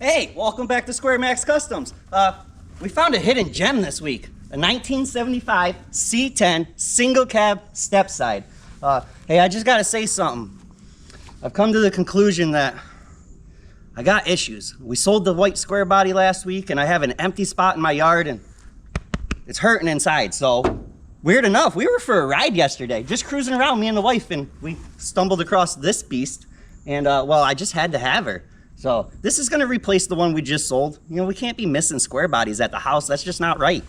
Hey, welcome back to SquareMax Customs. We found a hidden gem this week. A 1975 C10 single cab step side. Hey, I just gotta say something. I've come to the conclusion that I got issues. We sold the white square body last week and I have an empty spot in my yard and it's hurting inside. So weird enough, we were for a ride yesterday, just cruising around, me and the wife, and we stumbled across this beast. And well, I just had to have her. So this is gonna replace the one we just sold. You know, we can't be missing square bodies at the house. That's just not right.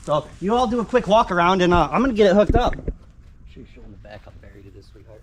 So you all do a quick walk around and I'm gonna get it hooked up. Should you show them the back how buried it is, sweetheart?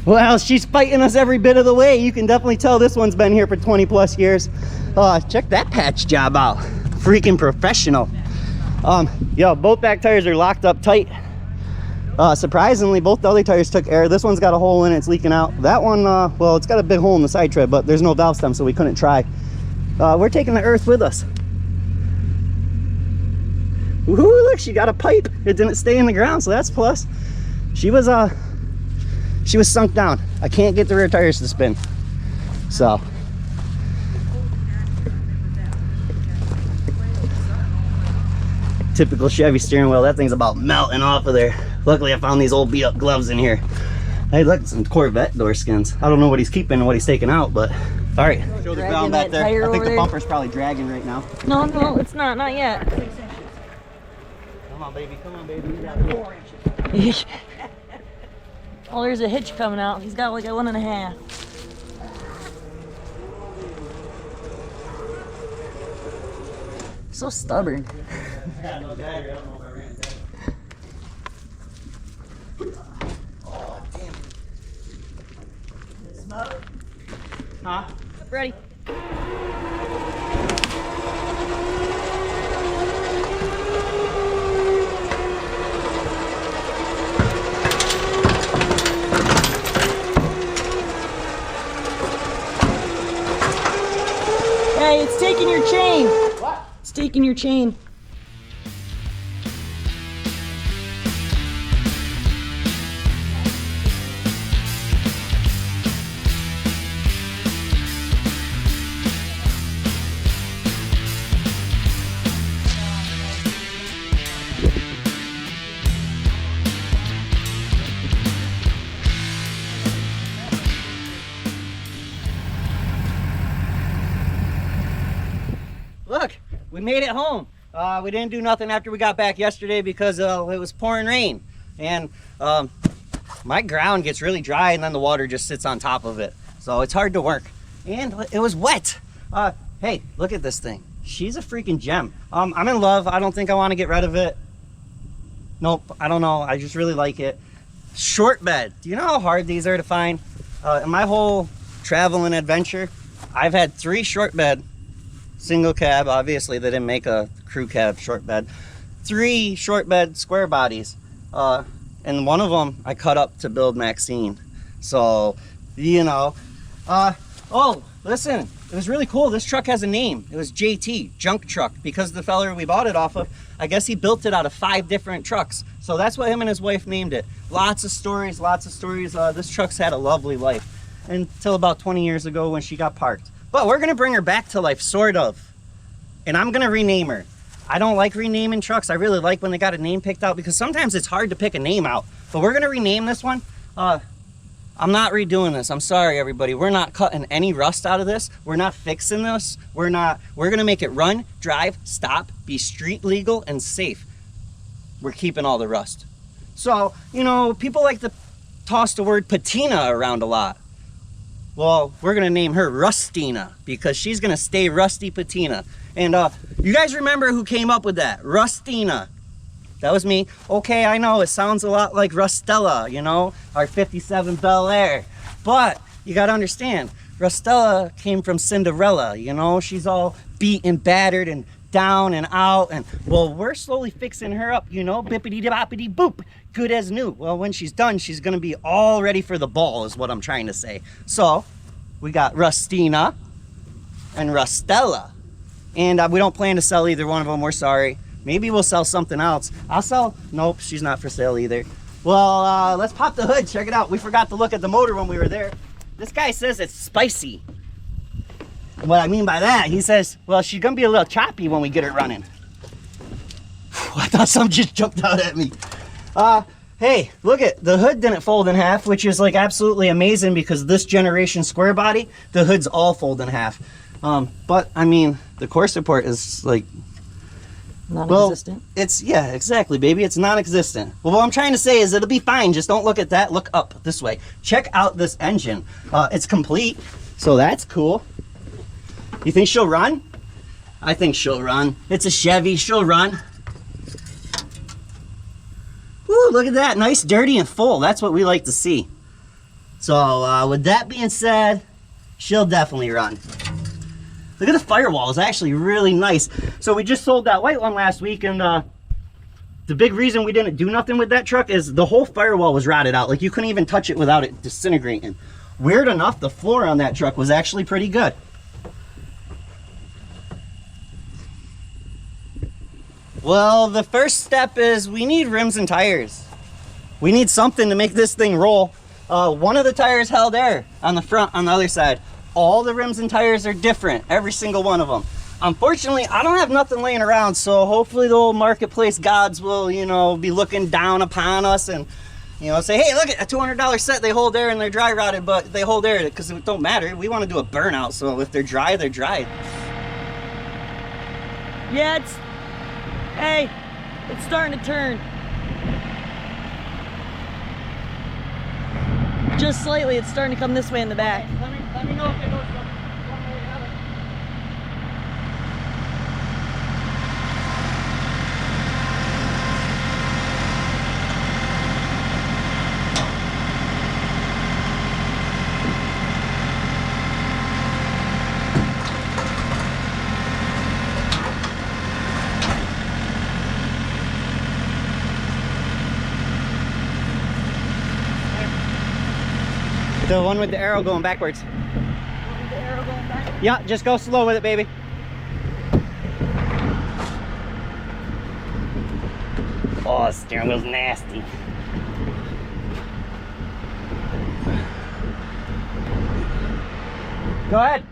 Well, she's fighting us every bit of the way. You can definitely tell this one's been here for 20 plus years. Check that patch job out. Freaking professional. Yo, both back tires are locked up tight. Surprisingly, both the other tires took air. This one's got a hole in it, it's leaking out. That one, well, it's got a big hole in the side tread, but there's no valve stem, so we couldn't try. We're taking the earth with us. Woohoo, look, she got a pipe. It didn't stay in the ground, so that's plus. She was sunk down. I can't get the rear tires to spin. So. Typical Chevy steering wheel. That thing's about melting off of there. Luckily, I found these old beat up gloves in here. Hey, look, some Corvette door skins. I don't know what he's keeping and what he's taking out, but all right. Show the ground back there. I think the bumper's probably dragging right now. No, it's not yet. Come on, baby. Come on, baby. You got 4 inches. Oh, there's a hitch coming out. He's got like a 1.5. So stubborn. Oh, damn. Smell it? Huh? Ready? Hey, it's taking your chain. What? It's taking your chain. Look, we made it home. We didn't do nothing after we got back yesterday because it was pouring rain. And my ground gets really dry and then the water just sits on top of it. So it's hard to work. And it was wet. Hey, look at this thing. She's a freaking gem. I'm in love. I don't think I want to get rid of it. Nope, I don't know. I just really like it. Short bed. Do you know how hard these are to find? In my whole travel and adventure, I've had 3 short bed single cab. Obviously they didn't make a crew cab short bed. 3 short bed square bodies, and one of them I cut up to build Maxine. So, you know, oh, listen, it was really cool. This truck has a name. It was JT, junk truck, because the fella we bought it off of, I guess he built it out of 5 different trucks. So that's what him and his wife named it. Lots of stories, lots of stories. This truck's had a lovely life until about 20 years ago when she got parked. But we're gonna bring her back to life, sort of. And I'm gonna rename her. I don't like renaming trucks. I really like when they got a name picked out because sometimes it's hard to pick a name out. But we're gonna rename this one. I'm not redoing this. I'm sorry, everybody. We're not cutting any rust out of this. We're not fixing this. We're gonna make it run, drive, stop, be street legal and safe. We're keeping all the rust. So, you know, people like to toss the word patina around a lot. Well, we're gonna name her Rustina because she's gonna stay rusty patina. And you guys remember who came up with that? Rustina. That was me. Okay, I know it sounds a lot like Rustella, you know, our 57 Bel Air. But you gotta understand, Rustella came from Cinderella, you know, she's all beat and battered and down and out. And well, we're slowly fixing her up, you know, bippity boppity boop, good as new. Well, when she's done, she's gonna be all ready for the ball, is what I'm trying to say. So we got Rustina and Rustella. And we don't plan to sell either one of them, we're sorry. Maybe we'll sell something else. I'll sell, nope, she's not for sale either. Well, let's pop the hood, check it out. We forgot to look at the motor when we were there. This guy says it's spicy. And what I mean by that, he says, well, she's gonna be a little choppy when we get it running. I thought something just jumped out at me. Hey, look at, the hood didn't fold in half, which is like absolutely amazing because this generation square body, the hood's all fold in half. But I mean, the core support is like, Non-existent. well, it's, yeah, exactly, baby. It's non-existent. Well, what I'm trying to say is it'll be fine. Just don't look at that. Look up this way. Check out this engine. It's complete, so that's cool. You think she'll run? I think she'll run. It's a Chevy. She'll run. Ooh, look at that. Nice, dirty, and full. That's what we like to see. So, with that being said, she'll definitely run. Look at the firewall, it's actually really nice. So we just sold that white one last week, and the big reason we didn't do nothing with that truck is the whole firewall was rotted out. Like you couldn't even touch it without it disintegrating. Weird enough, the floor on that truck was actually pretty good. Well, the first step is we need rims and tires. We need something to make this thing roll. One of the tires held air on the front, on the other side. All the rims and tires are different, every single one of them. Unfortunately, I don't have nothing laying around, so hopefully the old marketplace gods will, you know, be looking down upon us and, you know, say, hey, look at a $200 set, they hold air and they're dry rotted, but they hold air because it don't matter. We want to do a burnout, so if they're dry, they're dry. Yeah, hey, it's starting to turn. Just slightly, it's starting to come this way in the back. Okay, let me know if it goes one way or another. The one with the arrow going backwards. The arrow going back? Yeah, just go slow with it, baby. Oh, the steering wheel's nasty. Go ahead.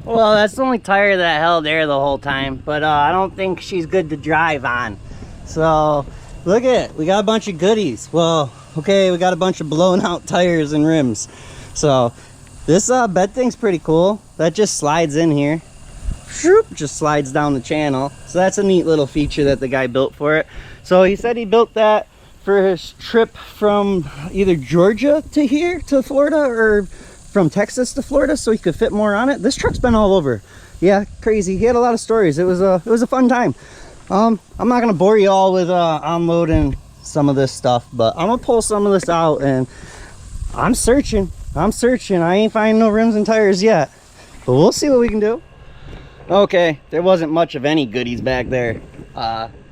Well, that's the only tire that held air the whole time, but I don't think she's good to drive on. So, look at it. We got a bunch of goodies. Well, okay, we got a bunch of blown out tires and rims. So, this bed thing's pretty cool. That just slides in here. Shoop, just slides down the channel. So that's a neat little feature that the guy built for it. So he said he built that for his trip from either Georgia to here, to Florida, or from Texas to Florida so he could fit more on it. This truck's been all over. Yeah, crazy. He had a lot of stories. It was a fun time. I'm not gonna bore you all with unloading some of this stuff, but I'm gonna pull some of this out, and I'm searching. I ain't finding no rims and tires yet, but we'll see what we can do. Okay, there wasn't much of any goodies back there.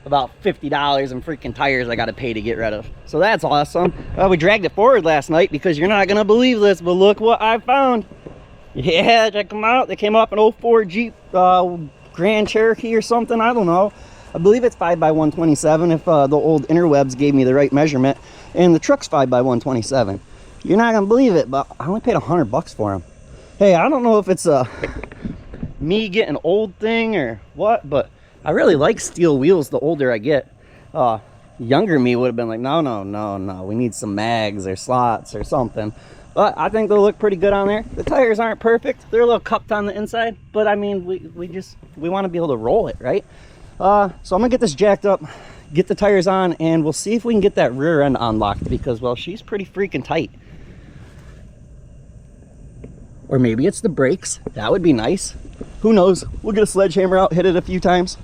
About $50 in freaking tires I gotta pay to get rid of. So that's awesome. We dragged it forward last night because you're not gonna believe this, but look what I found. Yeah, check them out. They came off an 04 Jeep Grand Cherokee or something, I don't know. I believe it's 5x127 if the old interwebs gave me the right measurement. And the truck's 5x127. You're not gonna believe it, but I only paid $100 for them. Hey, I don't know if it's me getting old thing or what, but I really like steel wheels the older I get. Younger me would have been like, no, we need some mags or slots or something. But I think they'll look pretty good on there. The tires aren't perfect. They're a little cupped on the inside, but I mean, we want to be able to roll it, right? So I'm gonna get this jacked up, get the tires on, and we'll see if we can get that rear end unlocked because, well, she's pretty freaking tight. Or maybe it's the brakes. That would be nice. Who knows? We'll get a sledgehammer out, hit it a few times.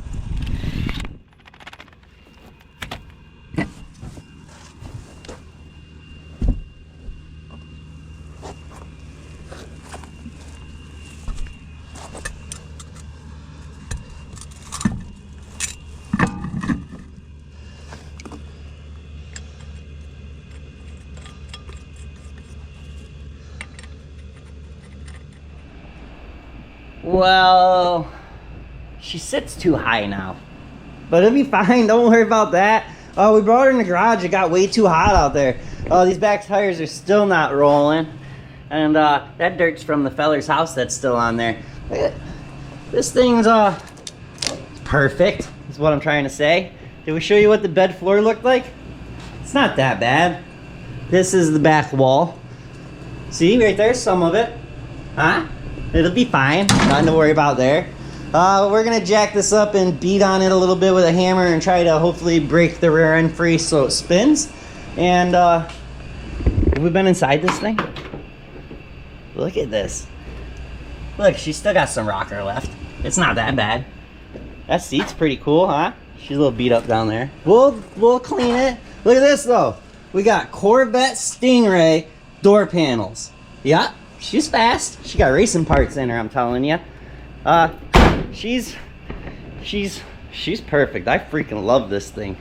Well, she sits too high now, but it'll be fine. Don't worry about that. We brought her in the garage. It got way too hot out there. These back tires are still not rolling, and that dirt's from the feller's house that's still on there. This thing's perfect is what I'm trying to say. Did we show you what the bed floor looked like? It's not that bad. This is the back wall. See, right there's some of it. Huh? It'll be fine, nothing to worry about there. We're gonna jack this up and beat on it a little bit with a hammer and try to hopefully break the rear end free so it spins. And have we been inside this thing? Look at this. Look, she's still got some rocker left. It's not that bad. That seat's pretty cool, huh? She's a little beat up down there. We'll clean it. Look at this though. We got Corvette Stingray door panels. Yeah. She's fast. She got racing parts in her, I'm telling you. She's perfect. I freaking love this thing.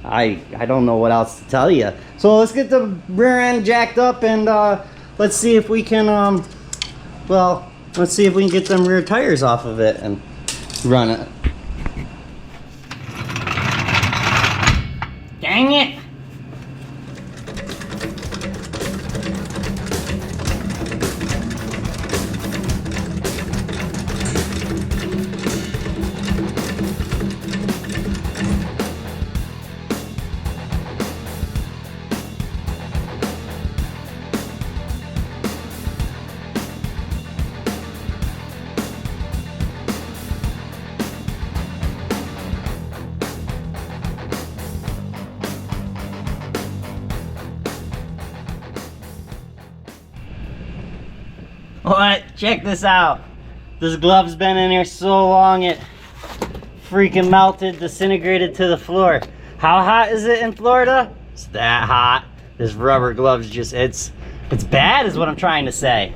I don't know what else to tell you. So let's get the rear end jacked up and let's see if we can let's see if we can get them rear tires off of it and run it. Dang it! What? Check this out. This glove's been in here so long it freaking melted, disintegrated to the floor. How hot is it in Florida? It's that hot. This rubber glove's just, it's bad is what I'm trying to say.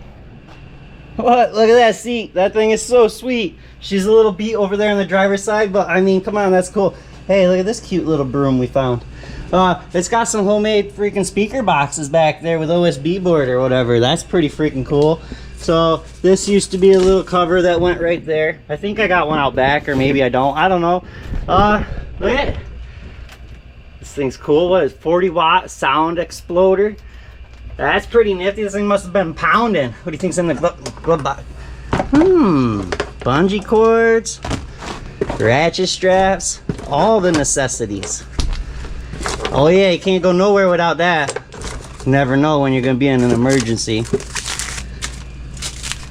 What? Look at that seat. That thing is so sweet. She's a little beat over there on the driver's side, but I mean, come on, that's cool. Hey, look at this cute little broom we found. It's got some homemade freaking speaker boxes back there with OSB board or whatever. That's pretty freaking cool. So this used to be a little cover that went right there. I think I got one out back, or maybe I don't. I don't know. Look at it. This thing's cool. What is 40-watt sound exploder? That's pretty nifty. This thing must have been pounding. What do you think's in the glove box? Bungee cords, ratchet straps, all the necessities. Oh yeah, you can't go nowhere without that. Never know when you're gonna be in an emergency.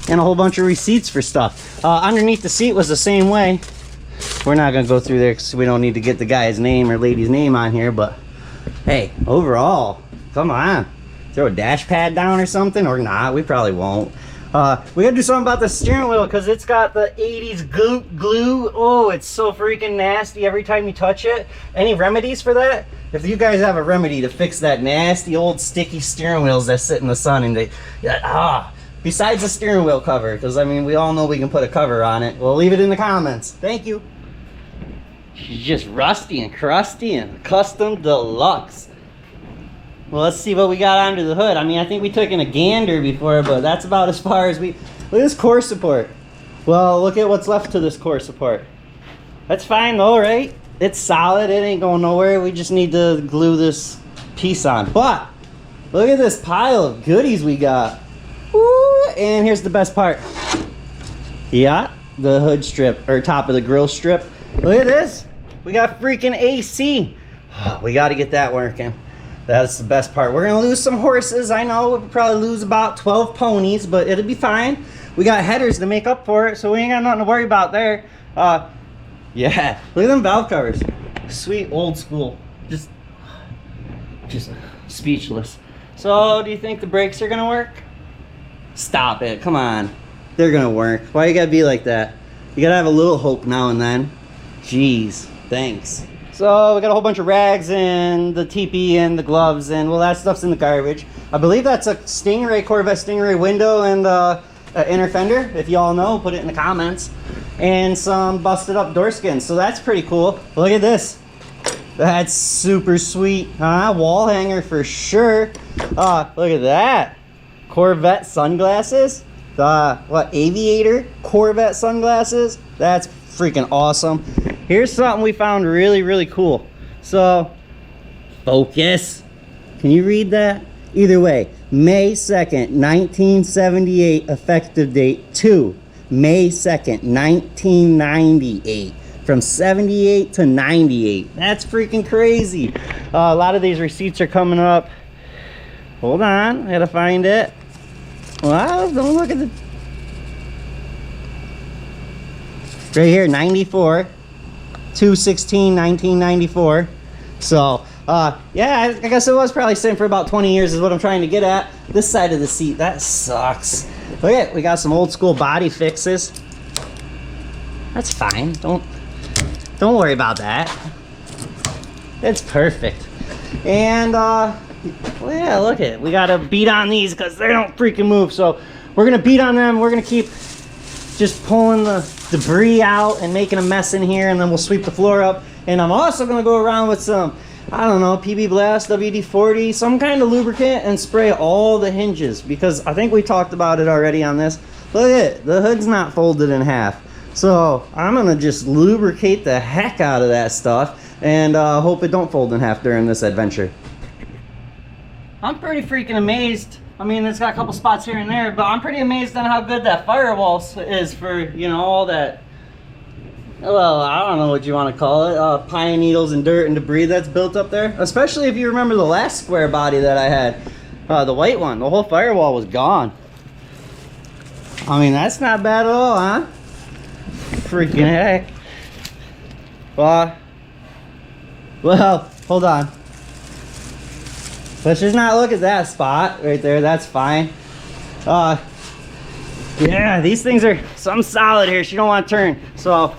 And a whole bunch of receipts for stuff. Underneath the seat was the same way. We're not gonna go through there because we don't need to get the guy's name or lady's name on here, but hey, overall, come on. throw a dash pad down or something, or not. We probably won't. We gotta do something about the steering wheel because it's got the 80s glue. Oh, it's so freaking nasty every time you touch it. Any remedies for that? If you guys have a remedy to fix that nasty old sticky steering wheels that sit in the sun and besides the steering wheel cover, because I mean, we all know we can put a cover on it. We'll leave it in the comments. Thank you. She's just rusty and crusty and custom deluxe. Well, let's see what we got under the hood. I mean, I think we took in a gander before, but that's about as far as we... Look at this core support. Well, look at what's left to this core support. That's fine though, right? It's solid. It ain't going nowhere. We just need to glue this piece on. But look at this pile of goodies we got. Woo! And here's the best part. Yeah, the hood strip, or top of the grill strip. Look at this. We got freaking AC. We got to get that working. That's the best part. We're going to lose some horses. I know we'll probably lose about 12 ponies, but it'll be fine. We got headers to make up for it, so we ain't got nothing to worry about there. Yeah, look at them valve covers. Sweet old school. Just speechless. So, do you think the brakes are going to work? Stop it. Come on. They're going to work. Why you got to be like that? You got to have a little hope now and then. Jeez. Thanks. So we got a whole bunch of rags and the teepee and the gloves, and well, that stuff's in the garbage. I believe that's a Stingray, Corvette Stingray window and inner fender. If y'all know, put it in the comments. And some busted up door skins, so that's pretty cool. Look at this. That's super sweet. Wall hanger for sure. Look at that. Corvette sunglasses. Aviator Corvette sunglasses. That's freaking awesome. Here's something we found really, really cool. So, focus. Can you read that? Either way, May 2nd, 1978 effective date to May 2nd, 1998. From 78 to 98. That's freaking crazy. A lot of these receipts are coming up. Hold on, I gotta find it. Wow, don't look at the... Right here, 94. 2/16/1994. So yeah, I guess it was probably sitting for about 20 years is what I'm trying to get at. This side of the seat, that sucks. Look at, we got some old school body fixes. That's fine. Don't worry about that. It's perfect. And well, yeah, look at it. We gotta beat on these because they don't freaking move. So we're gonna beat on them. We're gonna keep just pulling the debris out and making a mess in here, and then we'll sweep the floor up. And I'm also going to go around with some, I don't know, PB Blast, WD-40, some kind of lubricant, and spray all the hinges, because I think we talked about it already on this. Look at it, the hood's not folded in half. So I'm going to just lubricate the heck out of that stuff and hope it don't fold in half during this adventure. I'm pretty freaking amazed. I mean, it's got a couple spots here and there, but I'm pretty amazed on how good that firewall is for, you know, all that, well, I don't know what you want to call it, pine needles and dirt and debris that's built up there. Especially if you remember the last square body that I had, the white one. The whole firewall was gone. I mean, that's not bad at all, huh? Freaking heck. Well, hold on. Let's just not look at that spot right there. That's fine. Yeah, these things are something solid here. She don't want to turn. So,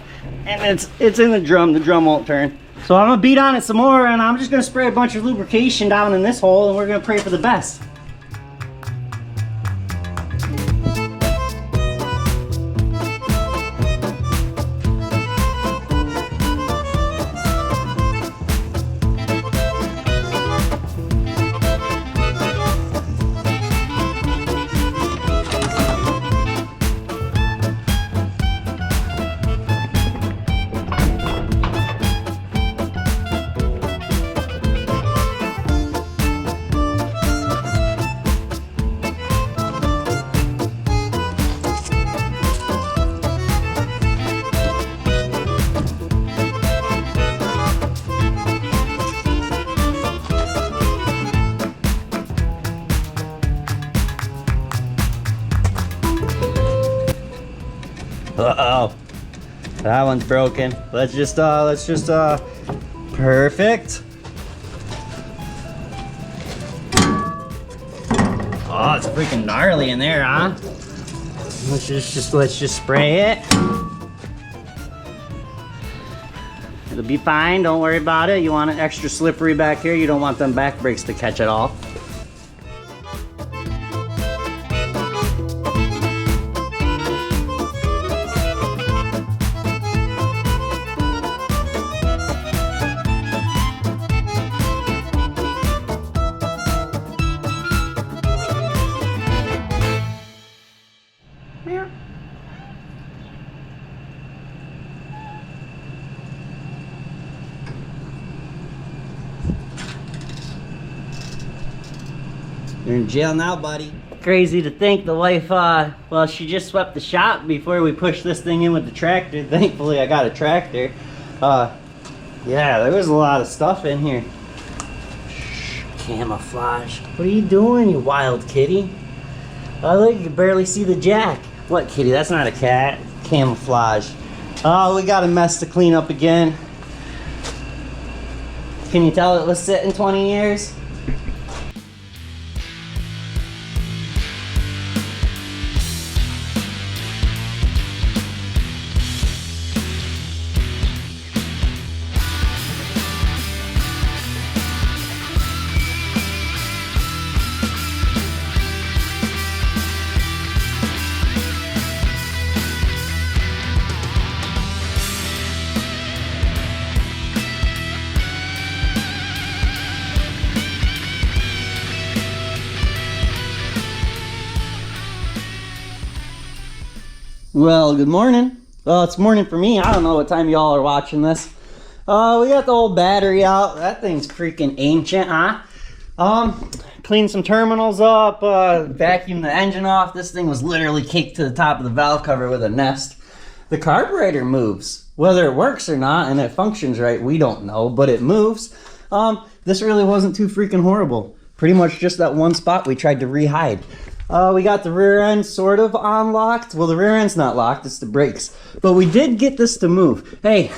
and it's in the drum. The drum won't turn. So I'm gonna beat on it some more, and I'm just gonna spray a bunch of lubrication down in this hole, and we're gonna pray for the best. Uh-oh. That one's broken. Let's just perfect. Oh, it's freaking gnarly in there, huh? Let's just spray it. It'll be fine, don't worry about it. You want it extra slippery back here. You don't want them back brakes to catch it all. You're in jail now, buddy. Crazy to think the wife, well, she just swept the shop before we pushed this thing in with the tractor. Thankfully, I got a tractor. Yeah, there was a lot of stuff in here. Shh, camouflage. What are you doing, you wild kitty? Oh, look, you can barely see the jack. What kitty? That's not a cat. Camouflage. Oh, we got a mess to clean up again. Can you tell it was sitting 20 years? Well, good morning. Well, it's morning for me. I don't know what time y'all are watching this. We got the old battery out. That thing's freaking ancient, huh? Cleaned some terminals up, vacuumed the engine off. This thing was literally caked to the top of the valve cover with a nest. The carburetor moves. Whether it works or not and it functions right, we don't know, but it moves. This really wasn't too freaking horrible. Pretty much just that one spot we tried to re-hide. We got the rear end sort of unlocked. Well, the rear end's not locked, it's the brakes. But we did get this to move. Hey,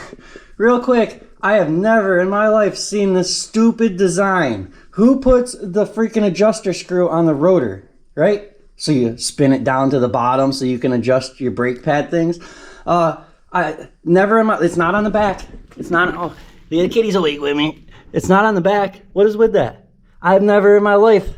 real quick, I have never in my life seen this stupid design. Who puts the freaking adjuster screw on the rotor, right? So you spin it down to the bottom so you can adjust your brake pad things. I never in my, it's not on the back. It's not, oh, the kitty's awake with me. It's not on the back. What is with that? I've never in my life.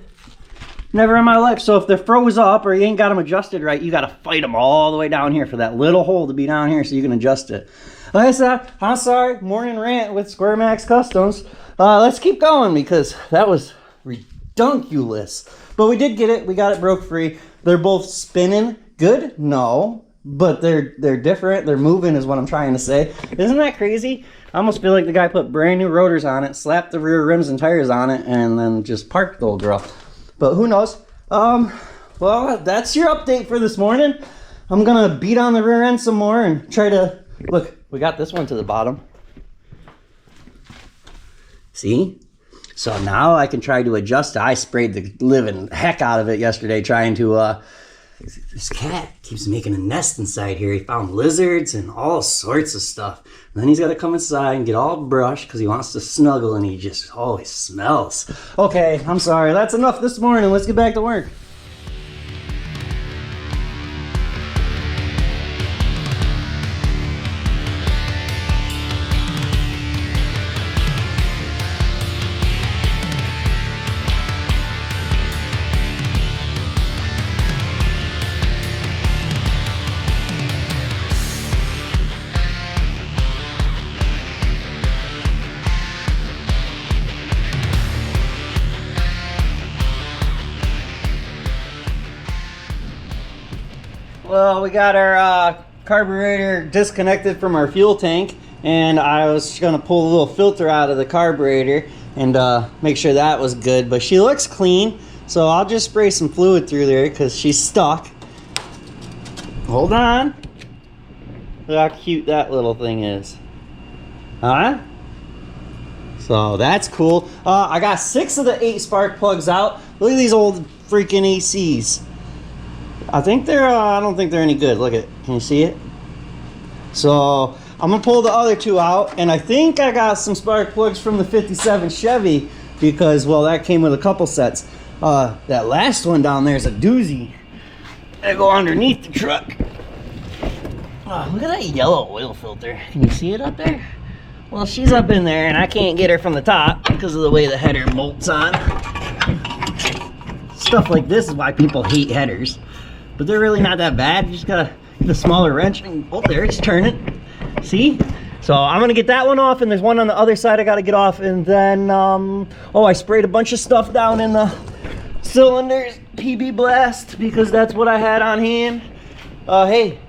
Never in my life. So if they're froze up or you ain't got them adjusted right, you got to fight them all the way down here for that little hole to be down here so you can adjust it. Like I said, I'm sorry, morning rant with SquareMax Customs. Let's keep going because that was redunculous. But we did get it. We got it broke free. They're both spinning. Good? No. But they're different. They're moving is what I'm trying to say. Isn't that crazy? I almost feel like the guy put brand new rotors on it, slapped the rear rims and tires on it, and then just parked the old girl. But who knows? Well, that's your update for this morning. I'm gonna beat on the rear end some more and try to, look, we got this one to the bottom. See? So now I can try to adjust it. I sprayed the living heck out of it yesterday trying to, this cat keeps making a nest inside here. He found lizards and all sorts of stuff. And then he's got to come inside and get all brushed because he wants to snuggle and he just always smells. Okay, I'm sorry. That's enough this morning. Let's get back to work. Well, we got our carburetor disconnected from our fuel tank, and I was gonna pull a little filter out of the carburetor and make sure that was good, but she looks clean, so I'll just spray some fluid through there because she's stuck. Hold on. Look how cute that little thing is. Huh? So that's cool. I got 6 of the 8 spark plugs out. Look at these old freaking ACs. I think they're, I don't think they're any good. Look at it. Can you see it? So I'm gonna pull the other 2 out, and I think I got some spark plugs from the 57 Chevy because, well, that came with a couple sets. That last one down there is a doozy. I go underneath the truck. Oh, look at that yellow oil filter. Can you see it up there? Well, she's up in there and I can't get her from the top because of the way the header bolts on. Stuff like this is why people hate headers. But they're really not that bad. You just gotta get a smaller wrench and, oh, there it's turning. See? So I'm gonna get that one off, and there's one on the other side I gotta get off, and then, oh, I sprayed a bunch of stuff down in the cylinders, PB Blast, because that's what I had on hand. Hey,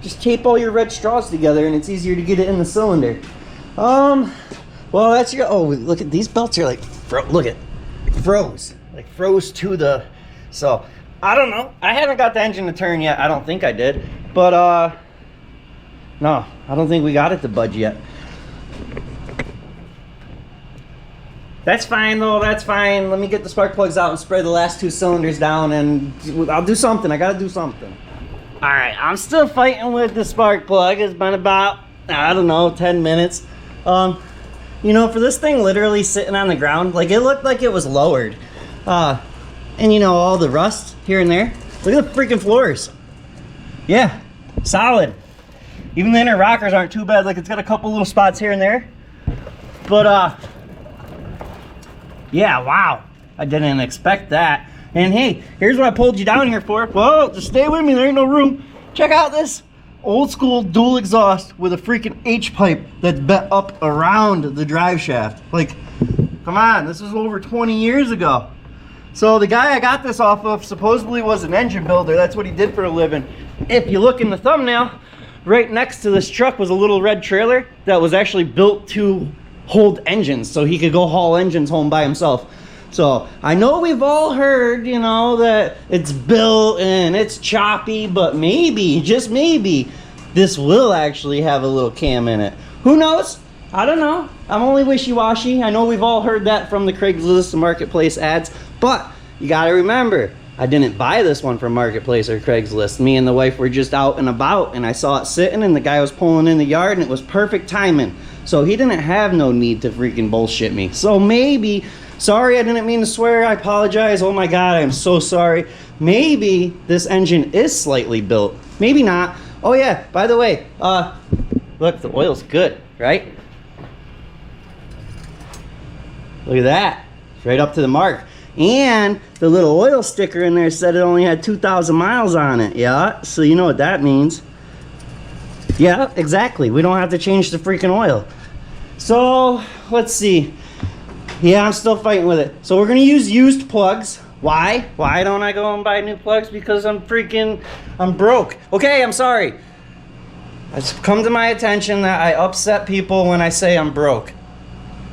just tape all your red straws together and it's easier to get it in the cylinder. Well, that's your, oh, look at these belts are like, look at, froze. Like froze to the, so, I don't know. I haven't got the engine to turn yet. I don't think I did, but, no, I don't think we got it to budge yet. That's fine though, that's fine. Let me get the spark plugs out and spray the last 2 cylinders down, and I'll do something. I gotta do something. All right, I'm still fighting with the spark plug. It's been about, I don't know, 10 minutes. You know, for this thing literally sitting on the ground, like it looked like it was lowered. And you know, all the rust here and there. Look at the freaking floors. Yeah, solid. Even the inner rockers aren't too bad. Like it's got a couple little spots here and there. But yeah, wow. I didn't expect that. And hey, here's what I pulled you down here for. Whoa, just stay with me, there ain't no room. Check out this old school dual exhaust with a freaking H-pipe that's bent up around the drive shaft. Like, come on, this was over 20 years ago. So the guy I got this off of supposedly was an engine builder. That's what he did for a living. If you look in the thumbnail, right next to this truck was a little red trailer that was actually built to hold engines, so he could go haul engines home by himself. So I know we've all heard, you know, that it's built and it's choppy, but maybe, just maybe, this will actually have a little cam in it. Who knows? I don't know. I'm only wishy-washy. I know we've all heard that from the Craigslist and Marketplace ads, but you gotta remember, I didn't buy this one from Marketplace or Craigslist. Me and the wife were just out and about, and I saw it sitting, and the guy was pulling in the yard, and it was perfect timing. So he didn't have no need to freaking bullshit me. So maybe, sorry, I didn't mean to swear, I apologize. Oh my God, I am so sorry. Maybe this engine is slightly built. Maybe not. Oh yeah, by the way, look, the oil's good, right? Look at that, it's right up to the mark. And the little oil sticker in there said it only had 2,000 miles on it. Yeah, so you know what that means. Yeah, exactly. We don't have to change the freaking oil. So, let's see. Yeah, I'm still fighting with it. So we're gonna use used plugs. Why? Why don't I go and buy new plugs? Because I'm broke. Okay, I'm sorry. It's come to my attention that I upset people when I say I'm broke.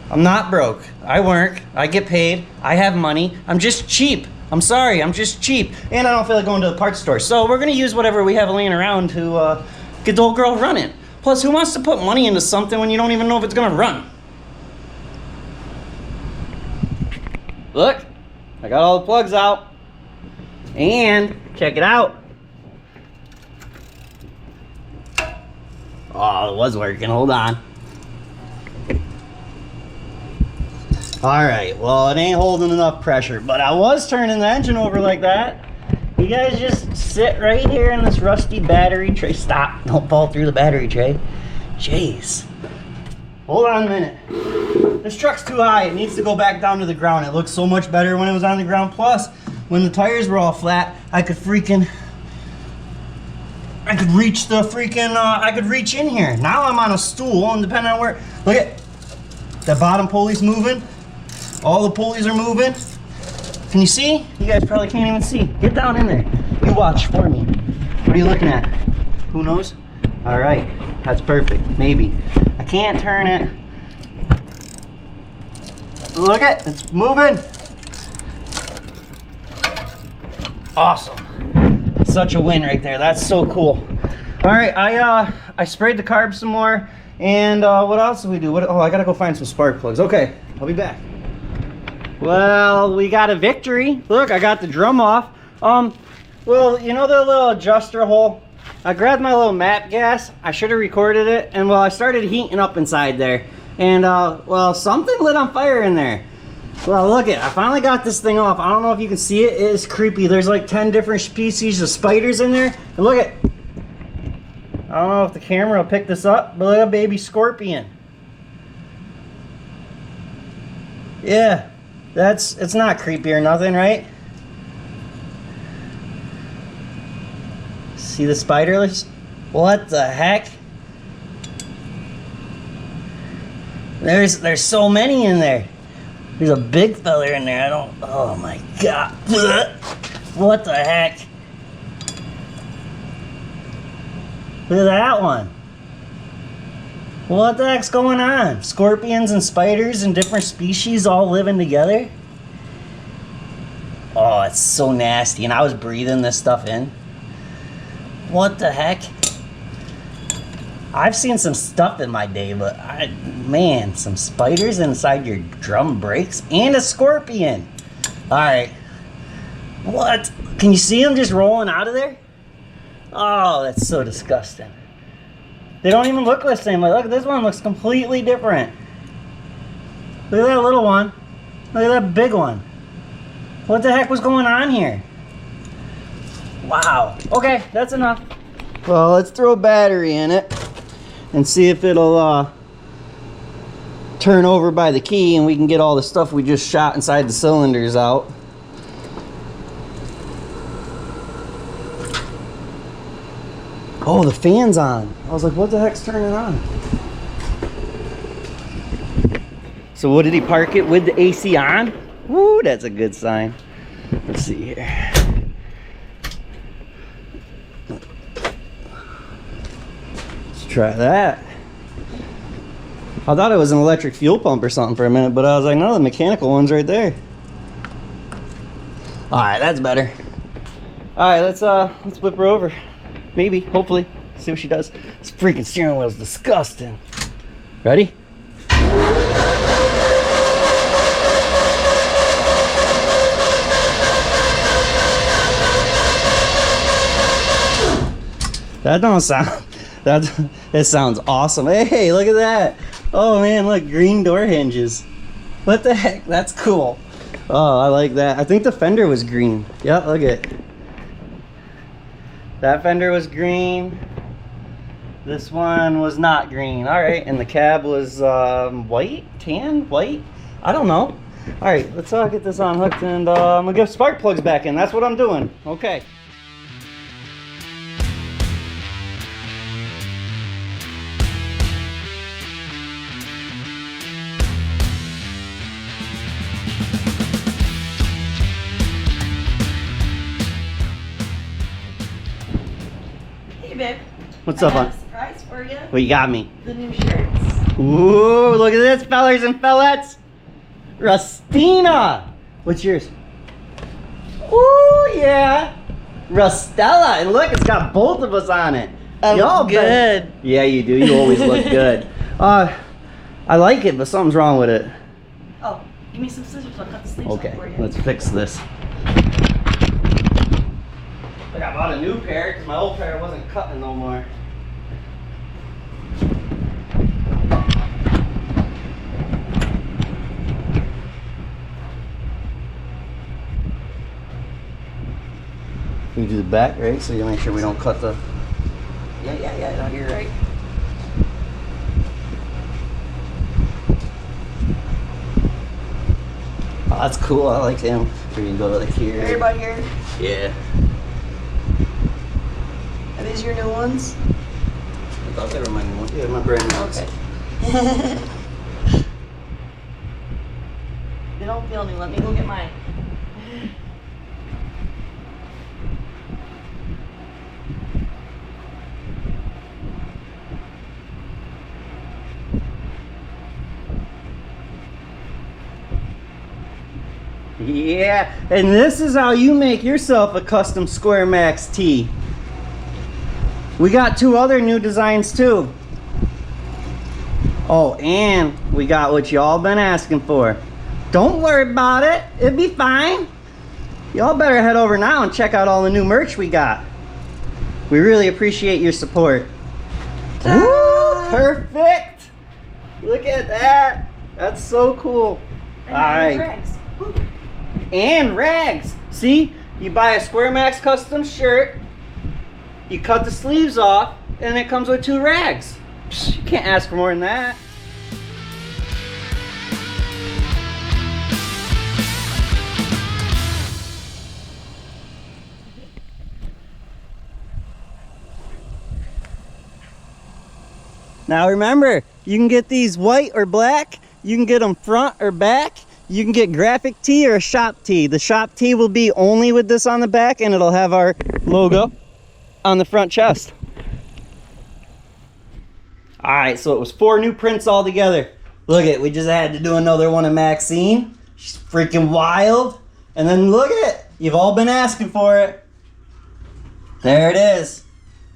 I'm not broke. I work, I get paid, I have money. I'm just cheap. I'm sorry, I'm just cheap. And I don't feel like going to the parts store. So we're gonna use whatever we have laying around to get the old girl running. Plus, who wants to put money into something when you don't even know if it's gonna run? Look, I got all the plugs out. And check it out. Oh, it was working, hold on. Alright, well it ain't holding enough pressure, but I was turning the engine over like that. You guys just sit right here in this rusty battery tray. Stop, don't fall through the battery tray. Jeez. Hold on a minute. This truck's too high, it needs to go back down to the ground. It looks so much better when it was on the ground. Plus, when the tires were all flat, I could reach in here. Now I'm on a stool, and depending on where, look at, the bottom pulley's moving. All the pulleys are moving. Can you see? You guys probably can't even see. Get down in there. You watch for me. What are you looking at? Who knows? All right, that's perfect, maybe. I can't turn it. Look at, it's moving. Awesome. Such a win right there. That's so cool. All right, I sprayed the carb some more. And what else did we do? Oh, I gotta go find some spark plugs. Okay, I'll be back. Well, we got a victory. Look, I got the drum off. Well, you know the little adjuster hole? I grabbed my little map gas. I should have recorded it. And well, I started heating up inside there. And well, something lit on fire in there. Well, look it, I finally got this thing off. I don't know if you can see it. It is creepy. There's like 10 different species of spiders in there. And look at, I don't know if the camera will pick this up, but look at a baby scorpion. Yeah, it's not creepy or nothing, right? See the spiders? What the heck? There's so many in there. There's a big fella in there. Oh my god. What the heck? Look at that one. What the heck's going on? Scorpions and spiders and different species all living together? Oh, it's so nasty. And I was breathing this stuff in. What the heck? I've seen some stuff in my day, but man, some spiders inside your drum brakes and a scorpion. All right. What? Can you see them just rolling out of there? Oh, that's so disgusting. They don't even look the same. Look, this one looks completely different. Look at that little one. Look at that big one. What the heck was going on here? Wow. Okay, that's enough. Well, let's throw a battery in it and see if it'll turn over by the key and we can get all the stuff we just shot inside the cylinders out. Oh, the fan's on. I was like, what the heck's turning on? So what, did he park it with the AC on? Woo, that's a good sign. Let's see here. Let's try that. I thought it was an electric fuel pump or something for a minute, but I was like, no, the mechanical one's right there. All right, that's better. All right, let's whip her over. Maybe, hopefully. See what she does. This freaking steering wheel is disgusting. Ready? That don't sound, it sounds awesome. Hey, look at that. Oh man, look, green door hinges. What the heck? That's cool. Oh, I like that. I think the fender was green. Yep, look at it. That fender was green. This one was not green. All right, and the cab was white, tan, white. I don't know. All right, let's get this unhooked and I'm gonna get spark plugs back in. That's what I'm doing. Okay. Babe, what's up, hon? I have a surprise for you. What you got me? The new shirts. Ooh, look at this, fellers and fellettes. Rustina. What's yours? Ooh, yeah. Rustella. And look, it's got both of us on it. Oh, good. Yeah, you do. You always look good. I like it, but something's wrong with it. Oh, give me some scissors. I'll cut the sleeves off for you. Okay, let's fix this. Like I bought a new pair because my old pair wasn't cutting no more. We do the back, right? So you make sure we don't cut the... Yeah, no, you're right. Oh, that's cool. I like him. We can go like here. Everybody here? Yeah. Are these your new ones? I thought they were my new ones. Yeah, my brand new ones. Okay. They don't feel new. Let me go get mine. Yeah, and this is how you make yourself a custom SquareMax tee. We got 2 other new designs too. Oh, and we got what y'all been asking for. Don't worry about it, it'll be fine. Y'all better head over now and check out all the new merch we got. We really appreciate your support. Woo, perfect! Look at that. That's so cool. Alright. Rags. And rags. See, you buy a SquareMax custom shirt, you cut the sleeves off, and it comes with 2 rags. Psh, you can't ask for more than that. Now remember, you can get these white or black, you can get them front or back, you can get graphic tee or a shop tee. The shop tee will be only with this on the back, and it'll have our logo on the front chest. Alright, so it was 4 new prints all together. Look at, we just had to do another one of Maxine. She's freaking wild. And then look at it, you've all been asking for it. There it is.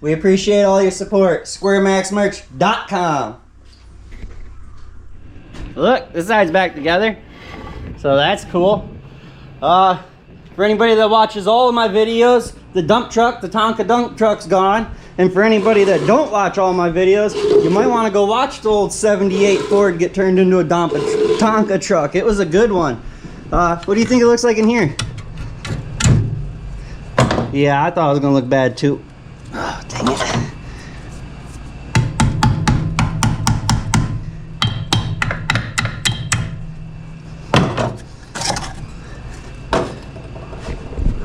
We appreciate all your support. SquareMaxMerch.com. Look, this side's back together. So that's cool. For anybody that watches all of my videos, the dump truck, the Tonka dump truck's gone. And for anybody that don't watch all my videos, you might want to go watch the old 78 Ford get turned into a Tonka truck. It was a good one. What do you think it looks like in here? Yeah, I thought it was going to look bad too. Oh, dang it.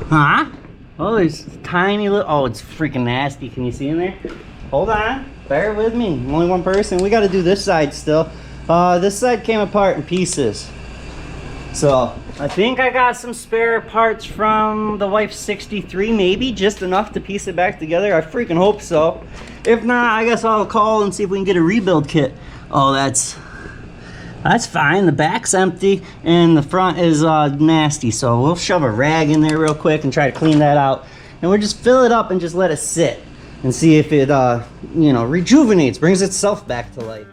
Huh? Oh, there's tiny little... Oh, it's freaking nasty. Can you see in there? Hold on. Bear with me. I'm only one person. We got to do this side still. This side came apart in pieces. So, I think I got some spare parts from the wife's 63, maybe. Just enough to piece it back together. I freaking hope so. If not, I guess I'll call and see if we can get a rebuild kit. Oh, that's fine. The back's empty and the front is nasty. So we'll shove a rag in there real quick and try to clean that out. And we'll just fill it up and just let it sit and see if it, you know, rejuvenates, brings itself back to life.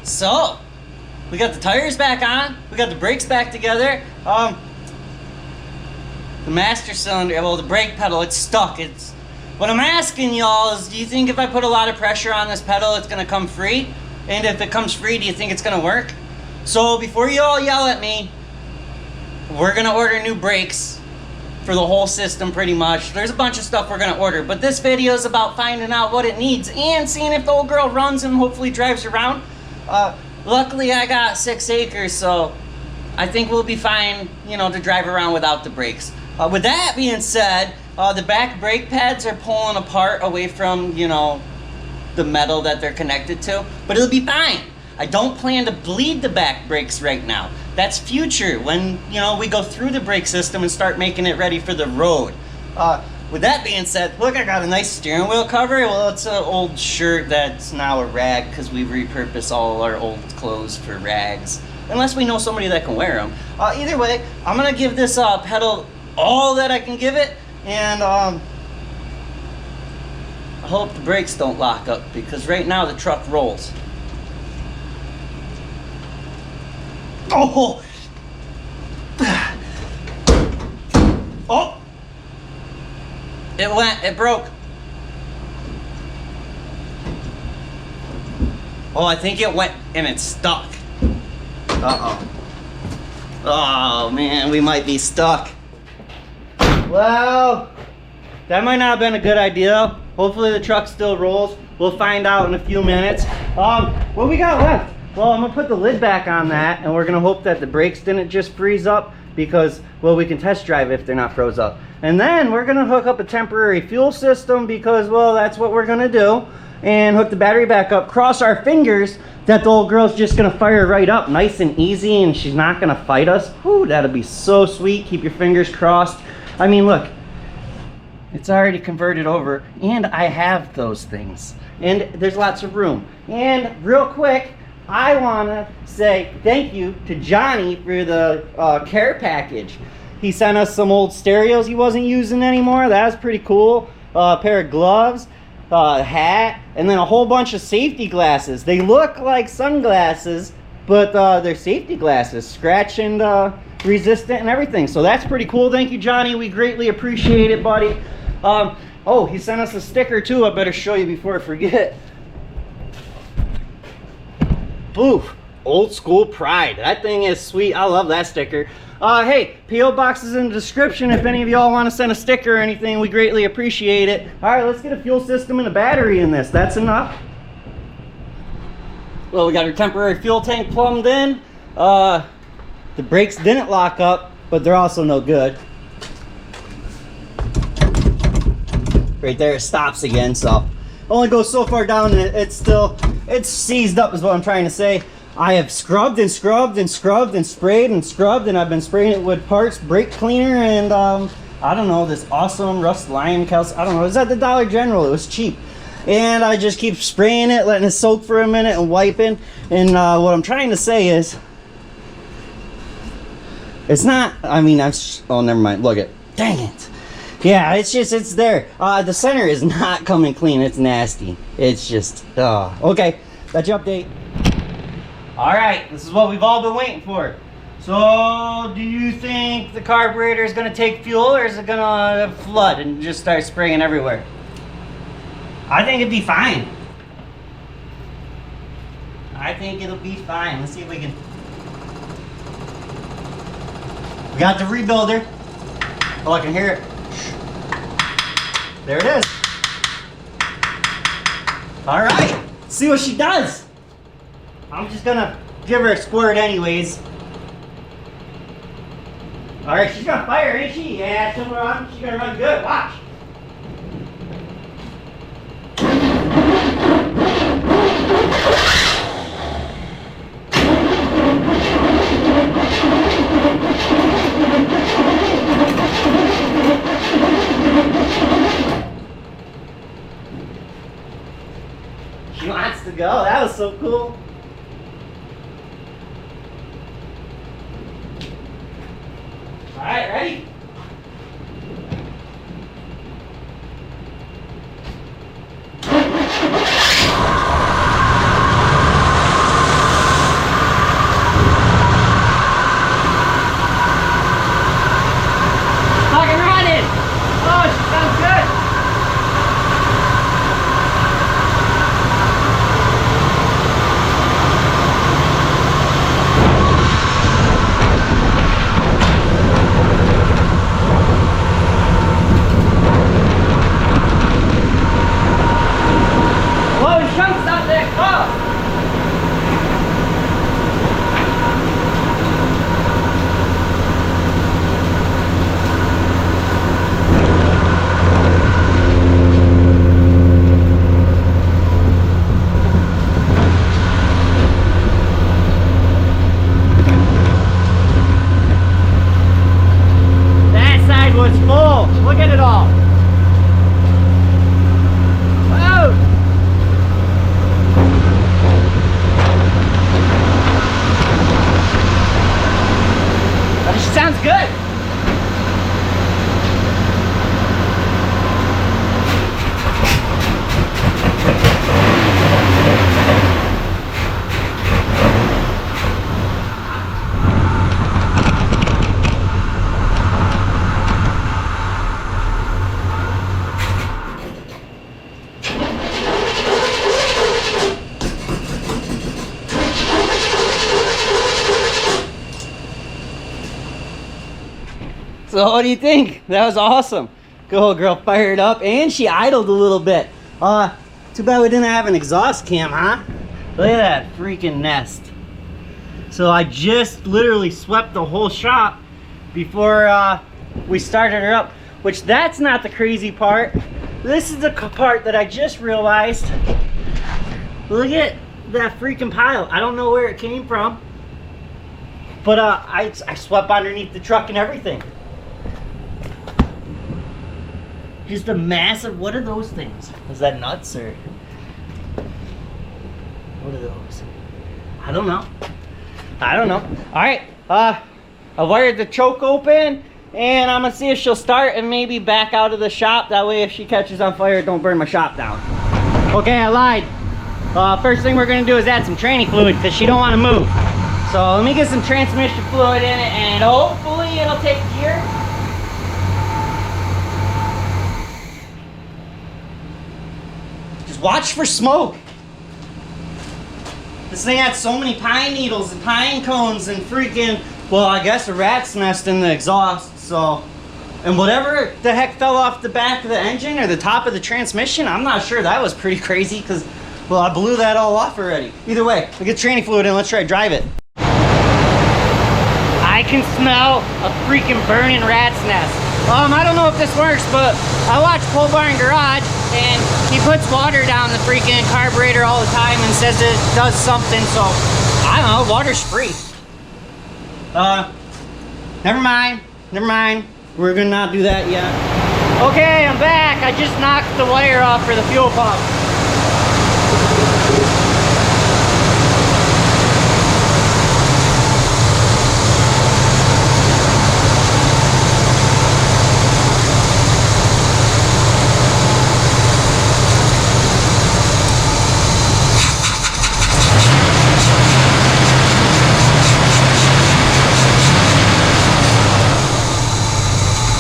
So, we got the tires back on, we got the brakes back together. The master cylinder, well, the brake pedal, it's stuck. What I'm asking y'all is, do you think if I put a lot of pressure on this pedal, it's gonna come free? And if it comes free, do you think it's gonna work? So before you all yell at me, we're gonna order new brakes for the whole system pretty much. There's a bunch of stuff we're gonna order, but this video is about finding out what it needs and seeing if the old girl runs and hopefully drives around. Luckily I got 6 acres, so I think we'll be fine, you know, to drive around without the brakes. With that being said, the back brake pads are pulling apart away from, you know, the metal that they're connected to, but it'll be fine. I don't plan to bleed the back brakes right now. That's future, when, you know, we go through the brake system and start making it ready for the road. With that being said, look, I got a nice steering wheel cover. Well, it's an old shirt that's now a rag because we repurpose all our old clothes for rags. Unless we know somebody that can wear them. Either way, I'm gonna give this pedal all that I can give it, and I hope the brakes don't lock up because right now the truck rolls. Oh! Oh! It broke. Oh, I think it went and it's stuck. Uh-oh. Oh, man, we might be stuck. Well, that might not have been a good idea. Hopefully the truck still rolls. We'll find out in a few minutes. What we got left? Well, I'm gonna put the lid back on that, and we're gonna hope that the brakes didn't just freeze up, because, well, we can test drive if they're not froze up. And then we're gonna hook up a temporary fuel system, because, well, that's what we're gonna do, and hook the battery back up. Cross our fingers that the old girl's just gonna fire right up nice and easy, and she's not gonna fight us. Whew, that'll be so sweet. Keep your fingers crossed. I mean, look, it's already converted over, and I have those things, and there's lots of room. And real quick, I want to say thank you to Johnny for the care package. He sent us some old stereos he wasn't using anymore. That was pretty cool. A pair of gloves, a hat, and then a whole bunch of safety glasses. They look like sunglasses, but they're safety glasses, scratch and resistant and everything. So that's pretty cool. Thank you, Johnny. We greatly appreciate it, buddy. Oh, he sent us a sticker too. I better show you before I forget. Oof, old school pride. That thing is sweet. I love that sticker. Hey, P.O. box is in the description if any of y'all want to send a sticker or anything. We greatly appreciate it. All right, let's get a fuel system and a battery in this. That's enough. Well, we got our temporary fuel tank plumbed in. The brakes didn't lock up, but they're also no good. Right there, it stops again, so only goes so far down, and it's seized up is what I'm trying to say. I have scrubbed and scrubbed and scrubbed and sprayed and scrubbed, and I've been spraying it with parts, brake cleaner, and I don't know, this awesome rust lime calcium. I don't know, it was at the Dollar General. It was cheap, and I just keep spraying it, letting it soak for a minute and wiping. And what I'm trying to say is, it's not, I mean, oh, never mind, look it, dang it. Yeah, it's there. The center is not coming clean. It's nasty. It's just, okay, that's your update. All right, this is what we've all been waiting for. So, do you think the carburetor is gonna take fuel, or is it gonna flood and just start spraying everywhere? I think it'd be fine. I think it'll be fine. Let's see if we can. We got the rebuilder. Oh, I can hear it. There it is. All right, let's see what she does. I'm just gonna give her a squirt anyways. All right, she's gonna fire, ain't she? Yeah, she's gonna run good, watch. She wants to go. That was so cool. All right, ready? Fucking running. Oh, she sounds good. So what do you think? That was awesome. Good old girl fired up, and she idled a little bit. Too bad we didn't have an exhaust cam, huh? Look at that freaking nest. So I just literally swept the whole shop before we started her up, which that's not the crazy part. This is the part that I just realized. Look at that freaking pile. I don't know where it came from, but I swept underneath the truck and everything. Just a massive, what are those things? Is that nuts or what are those? I don't know. I don't know. All right, I wired the choke open and I'm gonna see if she'll start and maybe back out of the shop. That way if she catches on fire, it don't burn my shop down. Okay, I lied. First thing we're gonna do is add some training fluid because she don't wanna move. So let me get some transmission fluid in it and hopefully it'll take gear. Just watch for smoke. This thing had so many pine needles and pine cones and freaking, well, I guess a rat's nest in the exhaust, so. And whatever the heck fell off the back of the engine or the top of the transmission, I'm not sure. That was pretty crazy because, well, I blew that all off already. Either way, we get training fluid in, let's try to drive it. I can smell a freaking burning rat's nest. I don't know if this works, but I watch Pole Barn Garage and he puts water down the freaking carburetor all the time and says it does something, so I don't know, water's free. Never mind. We're gonna not do that yet. Okay, I'm back. I just knocked the wire off for the fuel pump.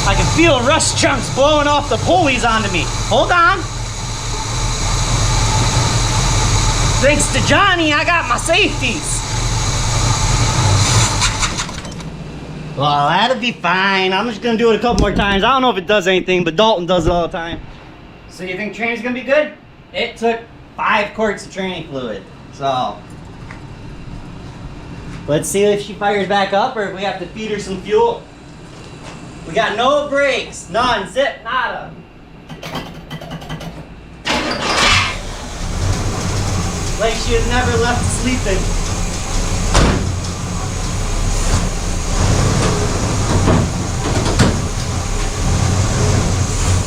I can feel rust chunks blowing off the pulleys onto me. Hold on. Thanks to Johnny, I got my safeties. Well, that'll be fine. I'm just gonna do it a couple more times. I don't know if it does anything, but Dalton does it all the time. So you think training's gonna be good? It took 5 quarts of training fluid. So let's see if she fires back up or if we have to feed her some fuel. We got no brakes, none, zip, nada. Like she has never left sleeping.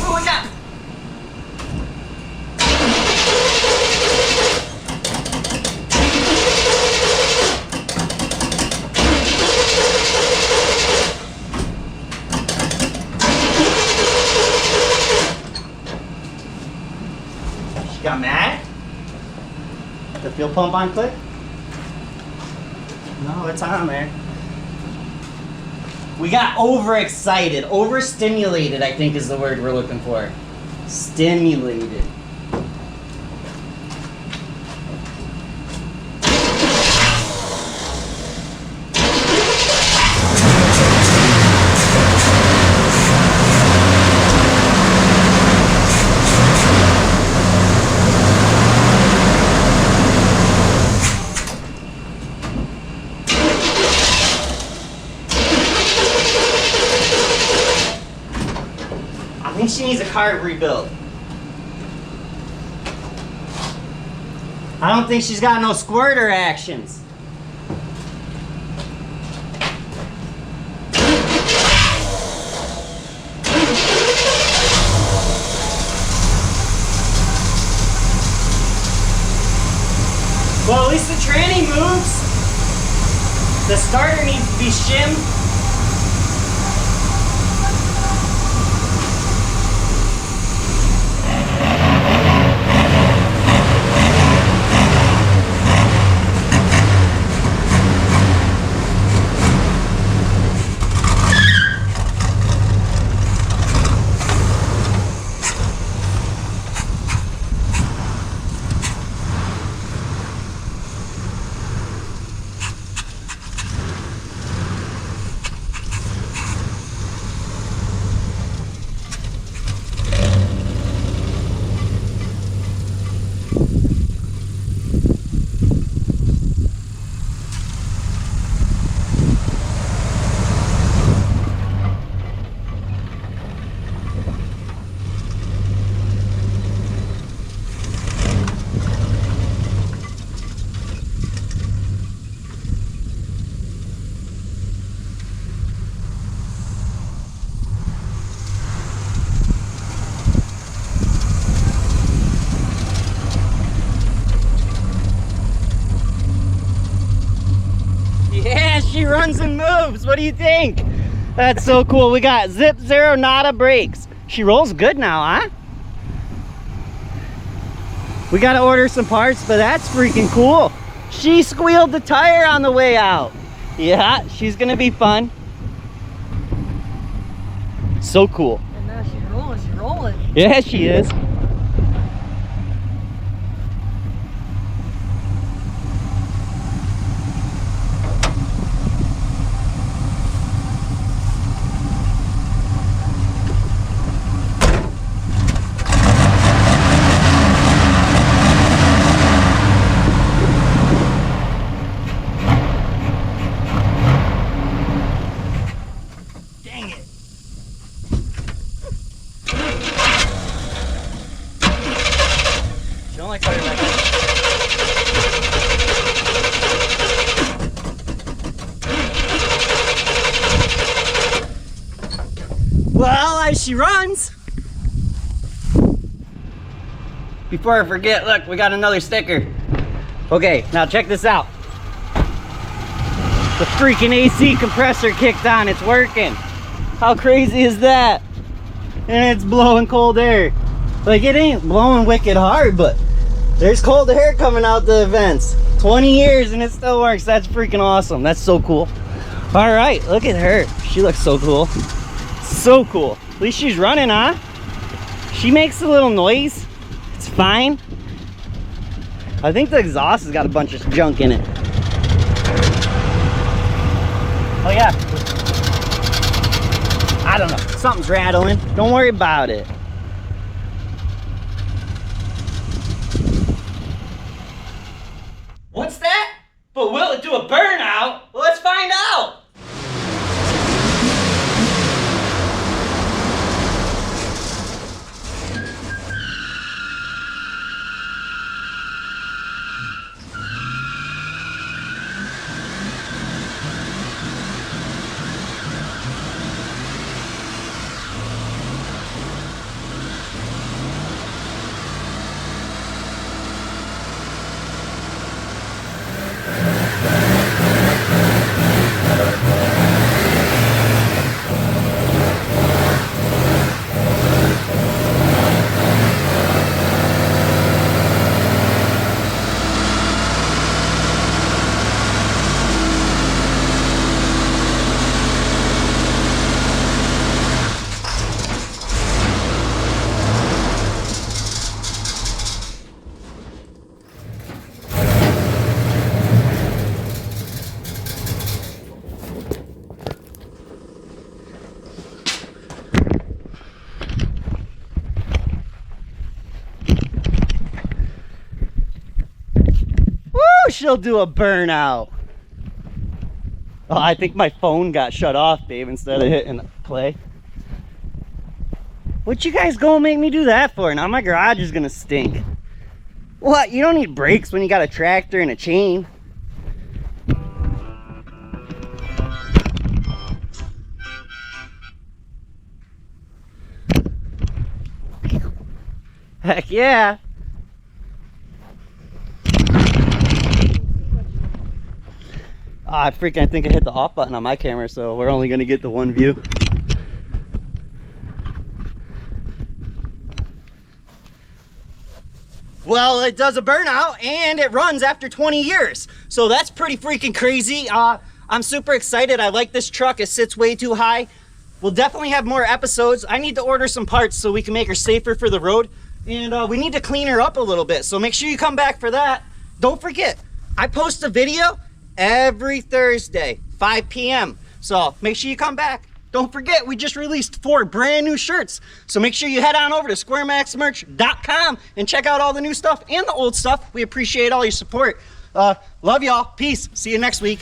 What we got? Got mad? The fuel pump on click? No, it's on there. We got overexcited, overstimulated, I think is the word we're looking for. Stimulated. I think she needs a carb rebuild. I don't think she's got no squirter actions. Well, at least the tranny moves. The starter needs to be shimmed. runs and moves. What do you think? That's so cool. We got Zip Zero Nada brakes. She rolls good now, huh? We gotta order some parts, but that's freaking cool. She squealed the tire on the way out. Yeah, she's gonna be fun. So cool. And now she's rolling. Yeah, she is. Dang it. She don't like tire like that. Well, as she runs. Before I forget, look, we got another sticker. Okay, now check this out. The freaking AC compressor kicked on, it's working. How crazy is that? And it's blowing cold air. Like, it ain't blowing wicked hard, but there's cold air coming out the vents. 20 years and it still works. That's freaking awesome. That's so cool. All right, look at her. She looks so cool. So cool. At least she's running, huh? She makes a little noise. It's fine. I think the exhaust has got a bunch of junk in it. Oh yeah. I don't know. Something's rattling. Don't worry about it. What's that? But will it do a burnout? Let's find out. She'll do a burnout. Oh, I think my phone got shut off, babe, instead of hitting play. What you guys gonna make me do that for? Now my garage is gonna stink. What? You don't need brakes when you got a tractor and a chain. Heck yeah. I think I hit the off button on my camera, so we're only gonna get the one view. Well, it does a burnout and it runs after 20 years. So that's pretty freaking crazy. I'm super excited. I like this truck. It sits way too high. We'll definitely have more episodes. I need to order some parts so we can make her safer for the road. And we need to clean her up a little bit. So make sure you come back for that. Don't forget, I post a video every Thursday, 5 p.m. So make sure you come back. Don't forget, we just released 4 brand new shirts. So make sure you head on over to SquareMaxMerch.com and check out all the new stuff and the old stuff. We appreciate all your support. Love y'all. Peace. See you next week.